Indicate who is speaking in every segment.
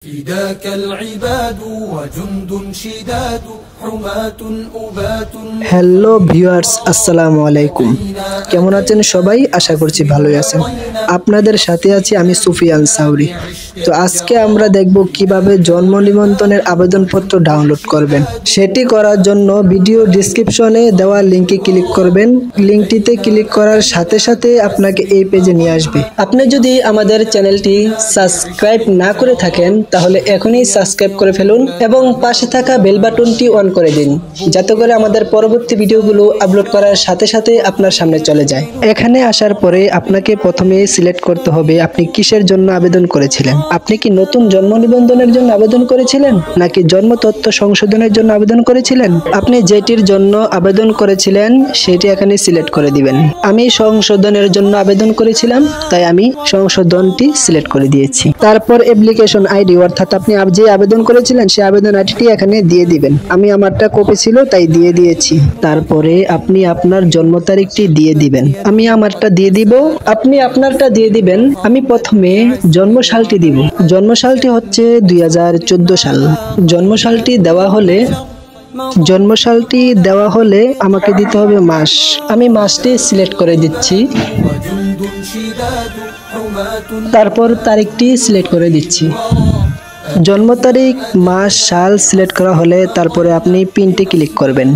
Speaker 1: فداك العباد وجند شداد حماة أبات।
Speaker 2: Hello viewers, আসসালামু আলাইকুম। কেমন আছেন সবাই? আশা করছি ভালোই আছেন। আপনাদের সাথে আছি আমি সুফিয়ান সাউরি। তো আজকে আমরা দেখব কিভাবে জন্ম নিবন্ধনের আবেদনপত্র ডাউনলোড করবেন। সেটি করার জন্য ভিডিও ডেসক্রিপশনে দেওয়া লিংকে ক্লিক করবেন। লিংকটিতে ক্লিক করার সাথে সাথে আপনাকে এই পেজে নিয়ে আসবে। আপনি যদি আমাদের চ্যানেলটি সাবস্ক্রাইব না করে থাকেন তাহলে এখনই সাবস্ক্রাইব করে ফেলুন এবং পাশে থাকা বেল বাটনটি অন করে দিন, যাতে করে আমাদের পরবর্তী ভিডিওগুলো আপলোড করার সাথে সাথে আপনার সামনে চলে যায়। এখানে আসার পরে আপনাকে প্রথমে সিলেক্ট করতে হবে আপনি কিসের জন্য আবেদন করেছিলেন। আপনি কি নতুন জন্ম নিবন্ধনের জন্য আবেদন করেছিলেন নাকি জন্ম তথ্য সংশোধনের জন্য আবেদন করেছিলেন? আপনি যেটির জন্য আবেদন করেছিলেন সেটি এখানে সিলেক্ট করে দিবেন। আমি সংশোধনের জন্য আবেদন করেছিলাম, তাই আমি সংশোধনটি সিলেক্ট করে দিয়েছি। তারপর অ্যাপ্লিকেশন আইডি, অর্থাৎ আপনি যে আবেদন করেছিলেন সেই আবেদন আইডিটি এখানে দিয়ে দিবেন। আমি আমারটা কপি ছিল তাই দিয়ে দিয়েছি। তারপরে আপনি আপনার জন্ম তারিখটি দিয়ে দিবেন। আমি আমারটা দিয়ে দিব, আপনি আপনারটা দিয়ে দিবেন। আমি প্রথমে জন্মসালটি দিব। জন্মসালটি হচ্ছে 2014 সাল। জন্মসালটি দেওয়া হলে আমাকে দিতে হবে মাস। আমি মাসটি সিলেক্ট করে দিচ্ছি। তারপর তারিখটি সিলেক্ট করে দিচ্ছি। জন্ম তারিখ, মাস, সাল সিলেক্ট করা হলে তারপরে আপনি পিনটি ক্লিক করবেন।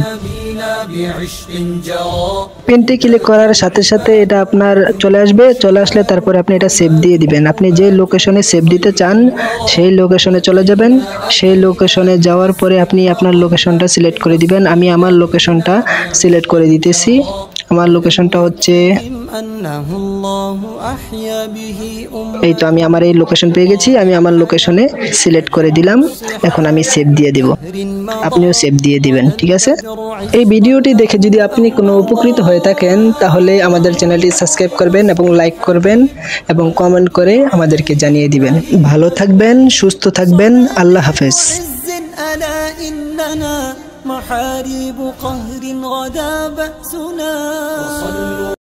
Speaker 2: পিনটি ক্লিক করার সাথে সাথে এটা আপনার চলে আসবে। চলে আসলে তারপরে আপনি এটা সেভ দিয়ে দিবেন। আপনি যে লোকেশনে সেভ দিতে চান সেই লোকেশনে চলে যাবেন। সেই লোকেশনে যাওয়ার পরে আপনি আপনার লোকেশনটা সিলেক্ট করে দিবেন। আমি আমার লোকেশনটা সিলেক্ট করে দিতেছি। আমার লোকেশনটা হচ্ছে এই তো, আমি আমার এই লোকেশন পেয়ে গেছি। আমি আমার লোকেশনে সিলেক্ট করে দিলাম। এখন আমি সেভ দিয়ে দিব। আপনিও সেভ দিয়ে দিবেন, ঠিক আছে? এই ভিডিওটি দেখে যদি আপনি কোনো উপকৃত হয়ে থাকেন তাহলে আমাদের চ্যানেলটি সাবস্ক্রাইব করবেন এবং লাইক করবেন এবং কমেন্ট করে আমাদেরকে জানিয়ে দিবেন। ভালো থাকবেন, সুস্থ থাকবেন। আল্লাহ হাফেজ।
Speaker 1: محارب قهر غدا بأسنا